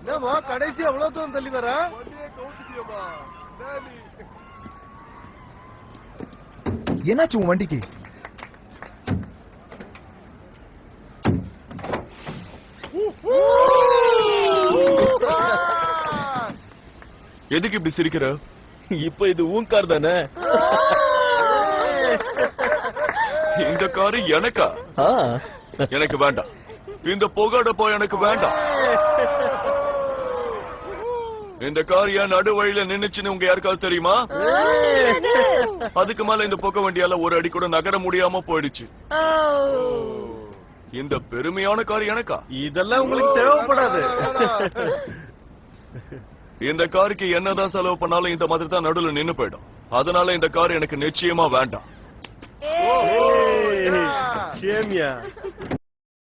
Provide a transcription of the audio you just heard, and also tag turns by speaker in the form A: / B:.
A: என்னமா கடைசி அவ்வளவு தூரம் தள்ளி வர
B: என்னாச்சு உன் வண்டிக்கு?
C: எதுக்கு இப்படி சிரிக்கிற? இப்ப இது உன் கார் தானே? இந்த காரு எனக்கா? எனக்கு வேண்டாம். இந்த புகடப்போ எனக்கு வேண்டாம். இந்த கார் ஏன் நடு வழியில நின்னுச்சுன்னு உங்க யாருக்காவது தெரியுமா? அதுக்கு மேல இந்த புகை வண்டியால ஒரு அடி கூட நகர முடியாம போயிடுச்சு. இந்த பெருமையான கார் எனக்கா?
A: இதெல்லாம் உங்களுக்கு தேவைப்படாது.
C: இந்த காருக்கு என்னதான் செலவு பண்ணாலும் இந்த மாதிரி தான் நடுவுல நின்னு போயிடும். அதனால இந்த கார் எனக்கு நிச்சயமா வேண்டாம்.
A: கேமியா